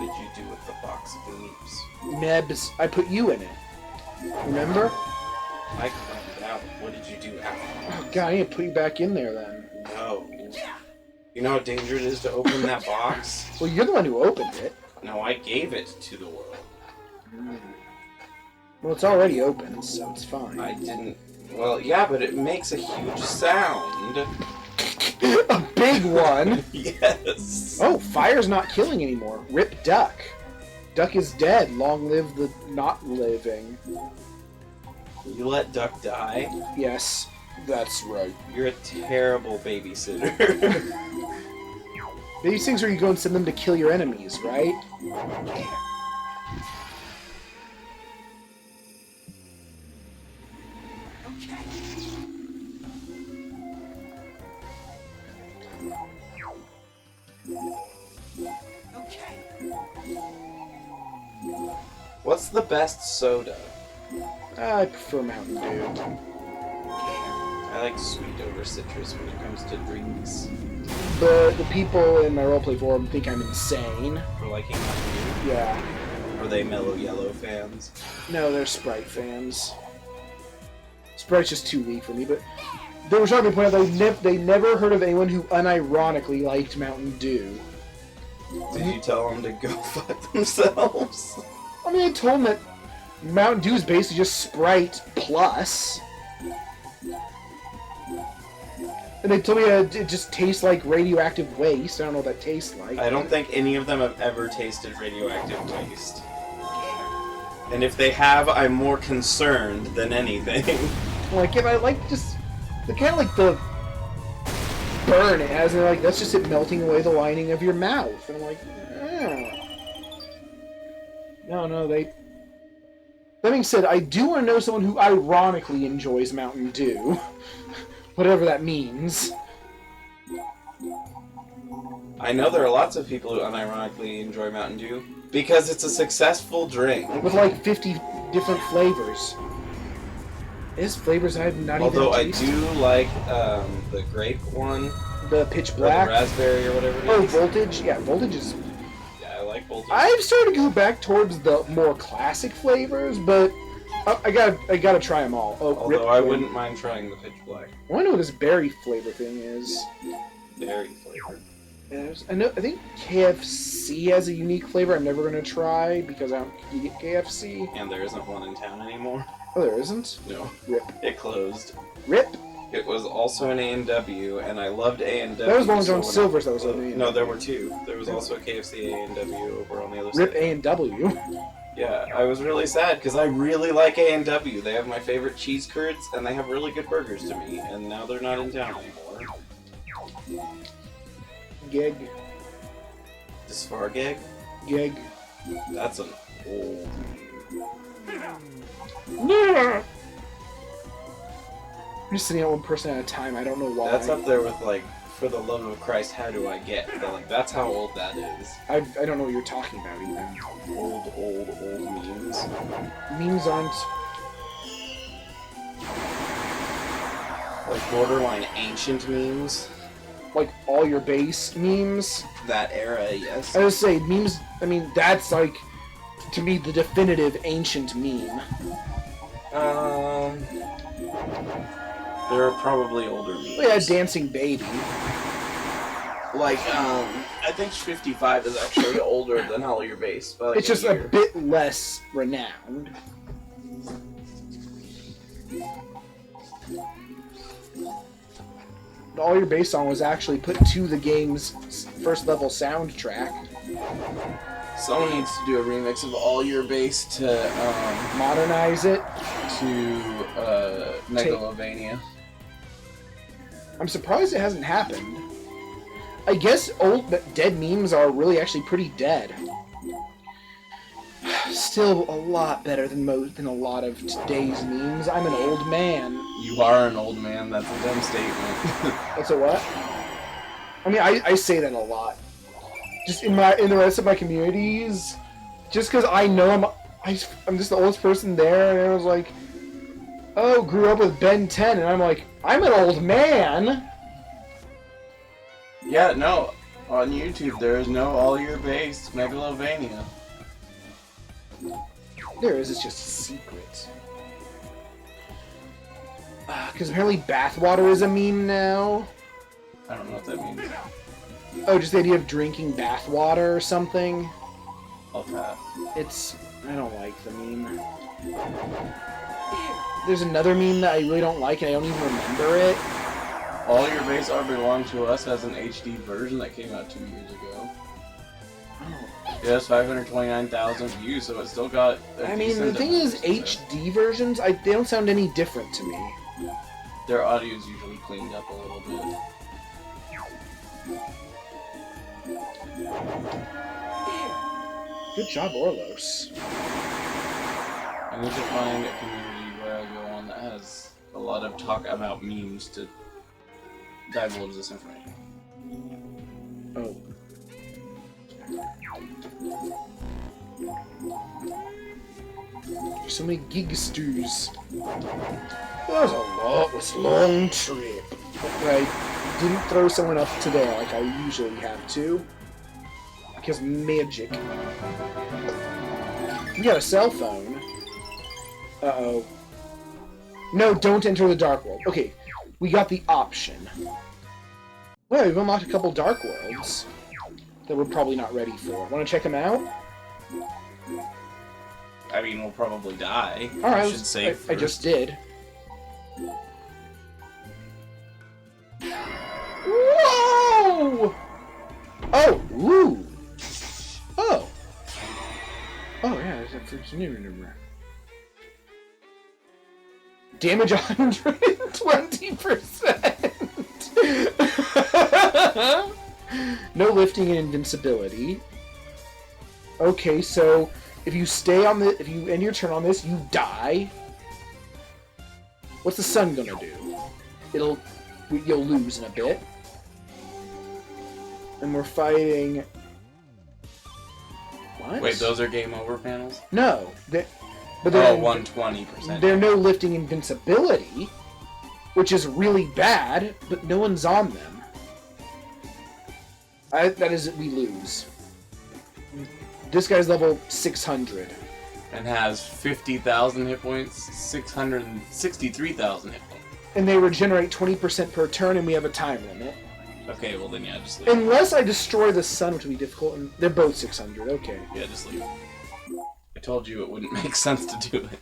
did you do with the box of leaves? Mebs, I put you in it. Remember? I cleaned it out. What did you do after? Oh god, I need to put you back in there then. No. You know how dangerous it is to open that box? Well, you're the one who opened it. No, I gave it to the world. Well, it's already open, so it's fine. I didn't... Well, yeah, but it makes a huge sound. A big one? Yes. Oh, fire's not killing anymore. Rip Duck. Duck is dead. Long live the not living. You let Duck die? Yes, that's right. You're a terrible babysitter. These things where you go and send them to kill your enemies, right? What's the best soda? I prefer Mountain Dew. I like sweet over citrus when it comes to drinks. The people in my roleplay forum think I'm insane. For liking Mountain Yeah. Dew? Are they Mellow Yellow fans? No, they're Sprite fans. Sprite's just too weak for me, but they were trying to point out they never heard of anyone who unironically liked Mountain Dew. Did you tell them to go fuck themselves? I mean, I told them that Mountain Dew is basically just Sprite plus. And they told me it just tastes like radioactive waste. I don't know what that tastes like. I don't think any of them have ever tasted radioactive waste. And if they have, I'm more concerned than anything. Like, if I like just the kind of like the burn it has, and they're like, that's just it melting away the lining of your mouth. And I'm like, no, they. That being said, I do want to know someone who ironically enjoys Mountain Dew. Whatever that means. I know there are lots of people who unironically enjoy Mountain Dew because it's a successful drink. With like 50 different flavors. There's flavors I've not Although even tasted. I do like the grape one. The pitch Or black. the raspberry or whatever it Oh, is. Voltage. Yeah, Voltage is. Yeah, I like Voltage. I've started to go back towards the more classic flavors, but I gotta try them all. Oh, Although I wouldn't mind trying the pitch black. I want to know what this berry flavor thing is. Berry flavor. I think KFC has a unique flavor I'm never gonna try because I don't eat KFC. And there isn't one in town anymore. Oh, there isn't? No. Rip. It closed. Rip? It was also an A&W, and I loved A&W. That was Long John so Silver's that was on A&W. No, there were two. There was also a KFC A&W over on the other Rip side. A&W. Yeah, I was really sad because I really like A&W. They have my favorite cheese curds, and they have really good burgers to me, and now they're not in town anymore. Gig. Disfargig? Gig. That's an old... I'm just sitting at one person at a time. I don't know why. That's up there with, like, for the love of Christ, how do I get? But, like, that's how old that is. I don't know what you're talking about even. Old memes. Memes aren't... Like, borderline ancient memes. like all your base memes. That era, yes. I would say memes. I mean, that's like to me the definitive ancient meme. There are probably older memes. We had Dancing Baby. Like, I think 55 is actually older than Hollow Your Base. By like It's just a bit less renowned. The All Your Base song was actually put to the game's first level soundtrack. Someone needs to do a remix of All Your Base to, Modernize it. to, Megalovania. I'm surprised it hasn't happened. I guess dead memes are really actually pretty dead. Still a lot better than a lot of today's memes. I'm an old man. You are an old man, that's a dumb statement. That's a what? I mean, I say that a lot. Just in the rest of my communities, just because I know I'm just the oldest person there, and I was like, oh, grew up with Ben 10, and I'm like, I'm an old man. Yeah, no. On YouTube, there is no all-year-based Megalovania. There is, it's just a secret. Because apparently bathwater is a meme now. I don't know what that means. Oh, just the idea of drinking bathwater or something. I'll pass. It's... I don't like the meme. There's another meme that I really don't like and I don't even remember it. All Your Base Are Belong to Us has an HD version that came out 2 years ago. Oh. It has 529,000 views, so it still got a I mean, the thing is, HD versions, they don't sound any different to me. Their audio is usually cleaned up a little bit. Good job, Orlos. I need to find a community where I go on that has a lot of talk about memes to divulge this information. Oh. There's so many gigasters. That was a long trip. But I didn't throw someone up to there like I usually have to. Because magic. You got a cell phone. Uh-oh. No, don't enter the Dark World. Okay, we got the option. Well, we've unlocked a couple Dark Worlds that we're probably not ready for. Want to check them out? I mean, we'll probably die. Alright, should save I just did. Whoa! Oh, ooh! Oh! Oh, yeah, there's a freaking number. Damage 120%! No lifting and invincibility. Okay, so if you stay on the, if you end your turn on this, you die. What's the sun gonna do? You'll lose in a bit. And we're fighting. What? Wait, those are game over panels? No, but they're 120%. They're no lifting invincibility, which is really bad. But no one's on them. That is, we lose. This guy's level 600. And has 50,000 hit points, 663,000 hit points. And they regenerate 20% per turn, and we have a time limit. Okay, well then yeah, just leave. Unless I destroy the sun, which would be difficult, and they're both 600, okay. Yeah, just leave. I told you it wouldn't make sense to do it.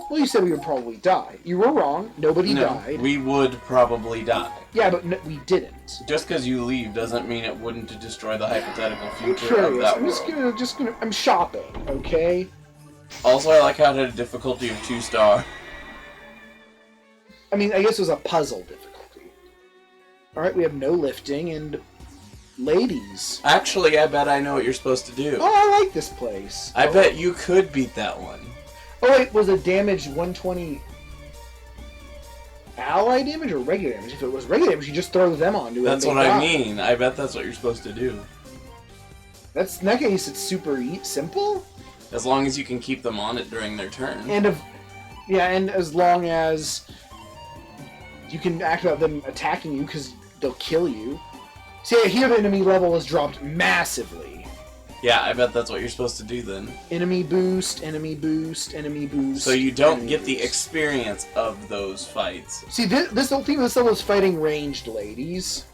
Well, you said we would probably die. You were wrong. Nobody died. We would probably die. Yeah, but we didn't. Just because you leave doesn't mean it wouldn't destroy the hypothetical future Curious. of that I'm world. just gonna. I'm shopping, okay? Also, I like how it had a difficulty of 2-star. I mean, I guess it was a puzzle difficulty. All right, we have no lifting and ladies. Actually, I bet I know what you're supposed to do. Oh, I like this place. I bet you could beat that one. Oh wait, was it damage 120 ally damage or regular damage? If it was regular damage, you just throw them onto it. That's what I mean. I bet that's what you're supposed to do. In that case, it's super simple. As long as you can keep them on it during their turn. And as long as you can act about them attacking you, because they'll kill you. See, here the enemy level has dropped massively. Yeah, I bet that's what you're supposed to do then. Enemy boost, enemy boost, enemy boost. So you don't get boost. the experience of those fights. See, this whole thing, this level is fighting ranged ladies.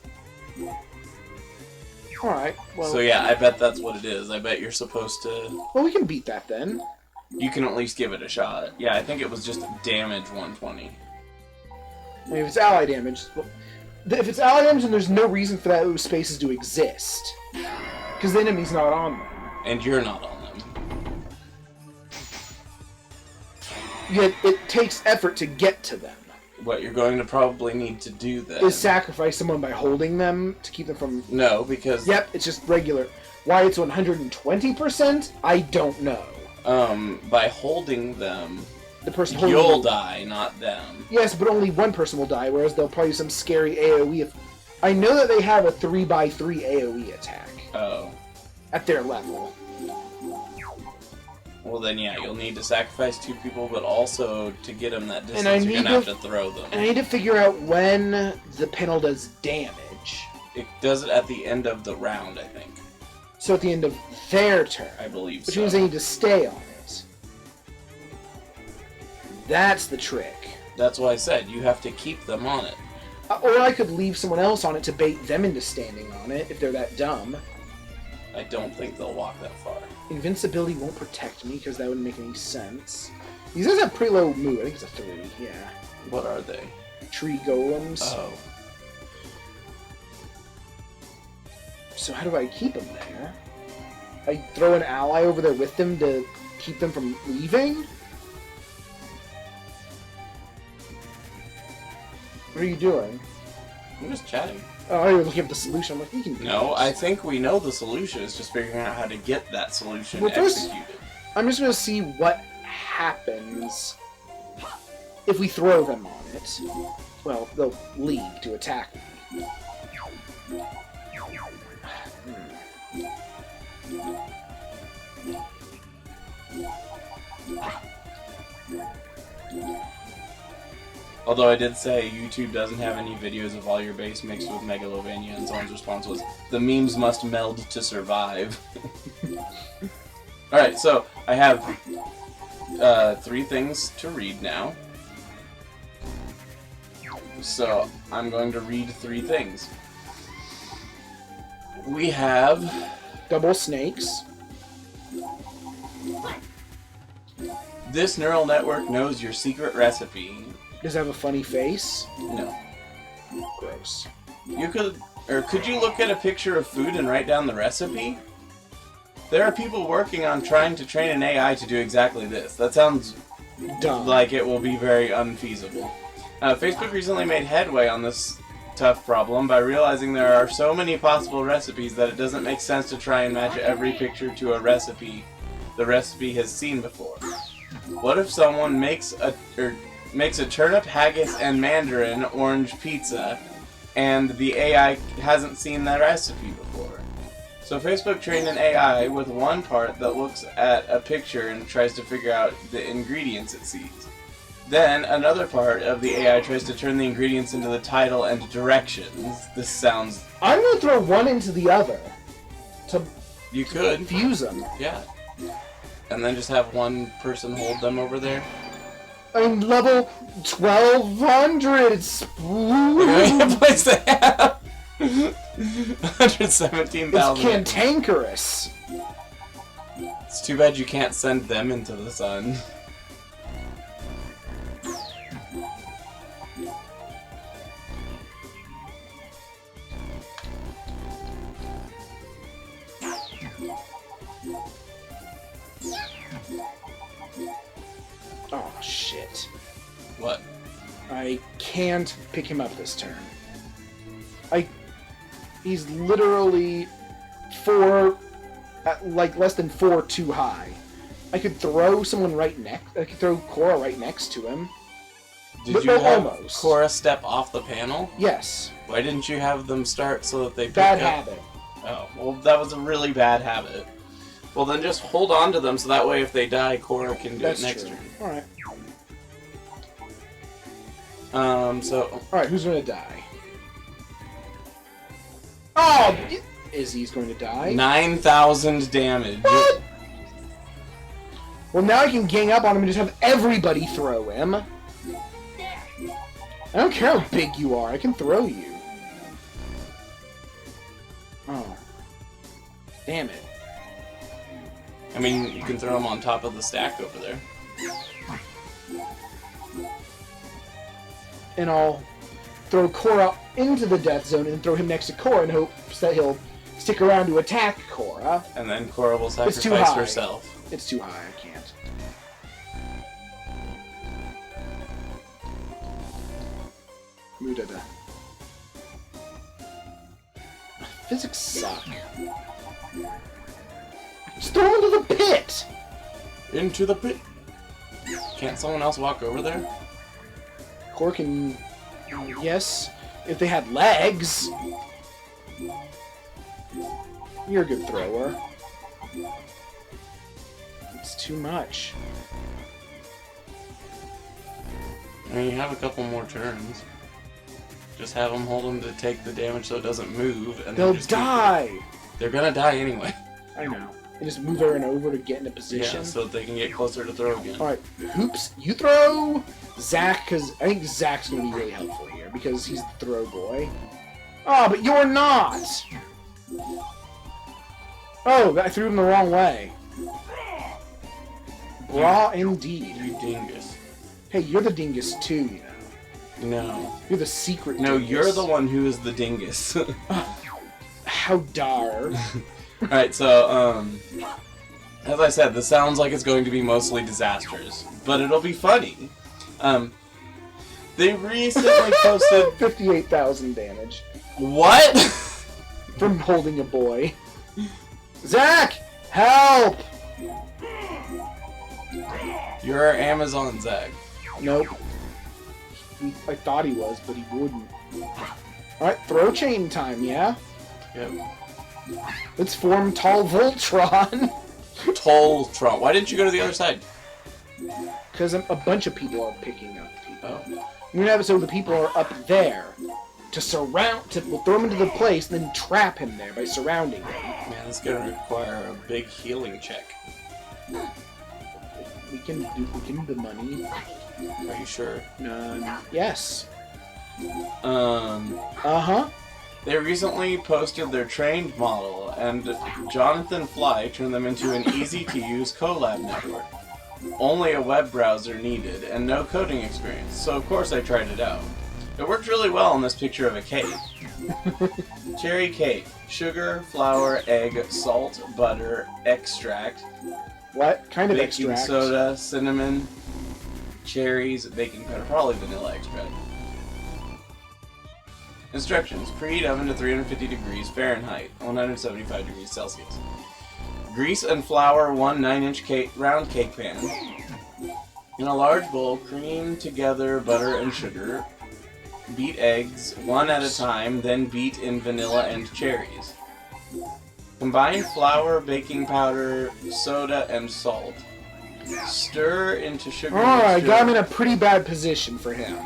Alright, well... So yeah, I bet that's what it is. I bet you're supposed to... Well, we can beat that then. You can at least give it a shot. Yeah, I think it was just damage 120. I mean, if it's ally damage... Well, if it's ally damage, then there's no reason for those spaces to exist. Because the enemy's not on them. And you're not on them. Yet it takes effort to get to them. What you're going to probably need to do then... Is sacrifice someone by holding them to keep them from... No, because... Yep, it's just regular. Why it's 120%? I don't know. By holding them... The person holding You'll them. die, not them. Yes, but only one person will die, whereas they'll probably use some scary AoE. I know that they have a 3x3 AoE attack. Oh. At their level. Well then, yeah, you'll need to sacrifice 2 people, but also to get them that distance, I you're need gonna have to throw them. And I need to figure out when the panel does damage. It does it at the end of the round, I think. So at the end of their turn. I believe Which so. means they need to stay on it. That's the trick. That's why I said you have to keep them on it. Or I could leave someone else on it to bait them into standing on it, if they're that dumb. I don't think they'll walk that far. Invincibility won't protect me, because that wouldn't make any sense. These guys have pretty low move. I think it's a 3, yeah. What are they? Tree golems. Oh. So how do I keep them there? I throw an ally over there with them to keep them from leaving? What are you doing? I'm just chatting. Oh, you're looking up the solution. I'm like, you can do No, this. I think we know the solution. It's just figuring out how to get that solution Well, first- executed. I'm just going to see what happens if we throw them on it. Well, they'll leave to attack me. Although I did say YouTube doesn't have any videos of all your base mixed with Megalovania, and someone's response was, the memes must meld to survive. Alright, so I have 3 things to read now. So I'm going to read 3 things. We have... Double snakes. This neural network knows your secret recipe. Does it have a funny face? No. Gross. You could... Or could you look at a picture of food and write down the recipe? There are people working on trying to train an AI to do exactly this. That sounds Dumb. like it will be very unfeasible. Facebook recently made headway on this tough problem by realizing there are so many possible recipes that it doesn't make sense to try and match every picture to a recipe the recipe has seen before. What if someone makes a turnip, haggis, and mandarin orange pizza, and the AI hasn't seen that recipe before? So Facebook trained an AI with one part that looks at a picture and tries to figure out the ingredients it sees. Then another part of the AI tries to turn the ingredients into the title and directions. This sounds... I'm going to throw one into the other to You could. fuse them. Yeah. And then just have one person hold them over there. I mean, level 1200. It's Place to have 117,000. It's cantankerous. It's too bad you can't send them into the sun. Oh, shit. What? I can't pick him up this turn. He's literally less than 4 too high. I could throw someone right next. I could throw Cora right next to him. Did But you no, have almost. Cora step off the panel? Yes. Why didn't you have them start so that they pick Bad up? habit. Oh, well, that was a really bad habit. Well, then just hold on to them so that way if they die, Cora can do That's it next true. turn. Alright. Alright, who's gonna die? Oh! Izzy's going to die. 9,000 damage. What? Well, now I can gang up on him and just have everybody throw him. I don't care how big you are, I can throw you. Oh. Damn it. I mean, you can throw them on top of the stack over there. And I'll throw Cora into the death zone and throw him next to Cora in hopes that he'll stick around to attack Cora. And then Cora will It's sacrifice too high. herself. It's too high, I can't. Mudada. Physics suck. Just throw him into the pit! Into the pit. Can't someone else walk over there? Cora can... Yes, if they had legs. You're a good thrower. It's too much. I mean, you have a couple more turns. Just have them hold them to take the damage so it doesn't move, and They'll then just die! They're gonna die anyway. I know. And just move over and over to get in a position. Yeah, so that they can get closer to throw again. Alright, Hoops, you throw! Zach, because I think Zach's going to be really helpful here, because he's the throw boy. Oh, but you're not! Oh, I threw him the wrong way. Bra indeed. You dingus. Hey, you're the dingus too, you know. No. You're the secret No, dingus. you're the one who is the dingus. How dar. Alright, so, as I said, this sounds like it's going to be mostly disasters, but it'll be funny. They recently posted... 58,000 damage. What? From holding a boy. Zach! Help! You're Amazon Zach. Nope. I thought he was, but he wouldn't. Alright, throw chain time, yeah? Yep. Let's form Tall Voltron! Toltron. Why didn't you go to the other side? Because a bunch of people are picking up people. Oh. We're gonna have it so the people are up there to surround, we'll throw him into the place, and then trap him there by surrounding him. Man, that's gonna require a big healing check. We can do the money. Are you sure? Yes. Uh-huh. They recently posted their trained model, and Jonathan Fly turned them into an easy-to-use collab network. Only a web browser needed, and no coding experience, so of course I tried it out. It worked really well in this picture of a cake. Cherry cake. Sugar, flour, egg, salt, butter, extract. What kind of baking extract? soda, cinnamon, cherries, baking powder, probably vanilla extract. Instructions. Preheat oven to 350 degrees Fahrenheit, 175 degrees Celsius. Grease and flour 1 9-inch round cake pan. In a large bowl, cream together butter and sugar. Beat eggs, one at a time, then beat in vanilla and cherries. Combine flour, baking powder, soda, and salt. Stir into sugar Alright, mixture got him in a pretty bad position for him.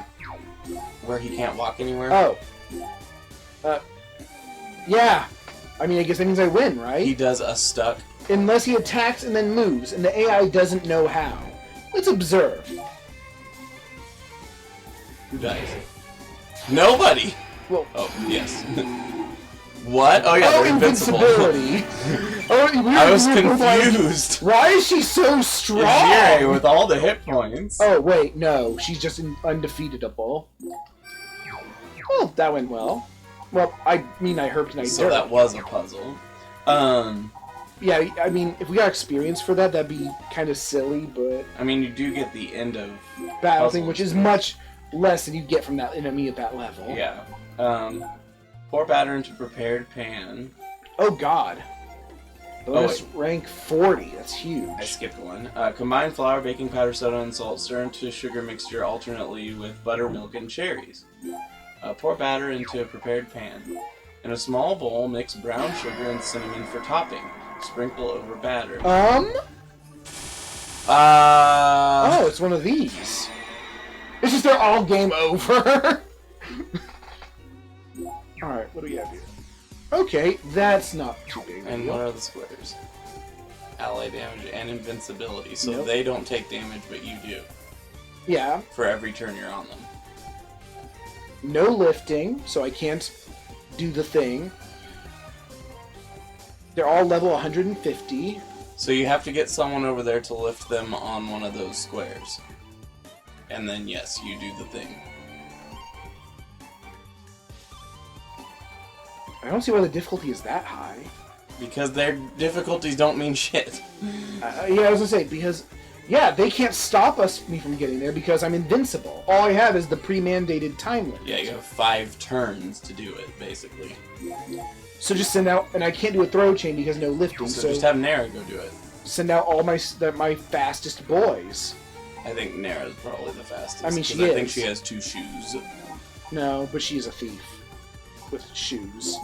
where he can't walk anywhere. Oh. Yeah. I mean, I guess that means I win, right? He does a stuck. Unless he attacks and then moves, and the AI doesn't know how. Let's observe. Who dies? Nobody! Well, Oh, yes. What? Oh, yeah, they're invincible. invincibility. I was confused. Why is she so strong? Disgaea with all the hit points. Oh, wait, no. She's just undefeatable. Oh, that went well. Well, I mean, I herped and I So that was a puzzle. Yeah, I mean, if we got experience for that, that'd be kind of silly, but... I mean, you do get the end of battle puzzle thing, which is experience. much less than you get from that enemy at that level. Yeah. Pour batter into prepared pan. Oh, God. Bonus wait. rank 40. That's huge. I skipped one. Combine flour, baking powder, soda, and salt. Stir into sugar mixture alternately with butter, milk, and cherries. Pour batter into a prepared pan. In a small bowl, mix brown sugar and cinnamon for topping. Sprinkle over batter. Oh, it's one of these. It's just they're all game over. Alright, what do we have here? Okay, that's not too big. And what are the squares? Ally damage and invincibility. So Nope. they don't take damage, but you do. Yeah. For every turn you're on them. No lifting, so I can't do the thing. They're all level 150. So you have to get someone over there to lift them on one of those squares. And then, yes, you do the thing. I don't see why the difficulty is that high. Because their difficulties don't mean shit. Yeah, I was gonna say, because, yeah, they can't stop me from getting there because I'm invincible. All I have is the pre-mandated time limit. Yeah, you have 5 turns to do it, basically. So just send out, and I can't do a throw chain because no lifting, So so just have Nara go do it. send out all my fastest boys. I think Nara's probably the fastest. I mean, 'cause she I think is. she has 2 shoes. No, but she's a thief. With shoes.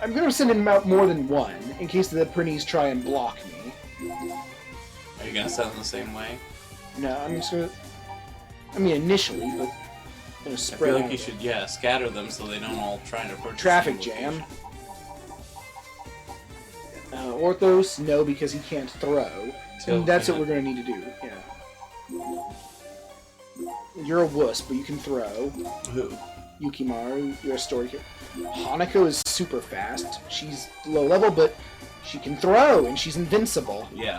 I'm gonna send him out more than one, in case the Prinnies try and block me. Are you gonna send them the same way? No, I'm just gonna... I mean, initially, but... Gonna I spread feel like out. you should, scatter them so they don't all try to approach the Traffic same jam. location. Orthos, no, because he can't throw. Till And that's what can't. we're gonna need to do. Yeah. You're a wuss, but you can throw. Who? Yukimaru, you're a story here. Hanako is super fast. She's low level, but she can throw, and she's invincible. Yeah.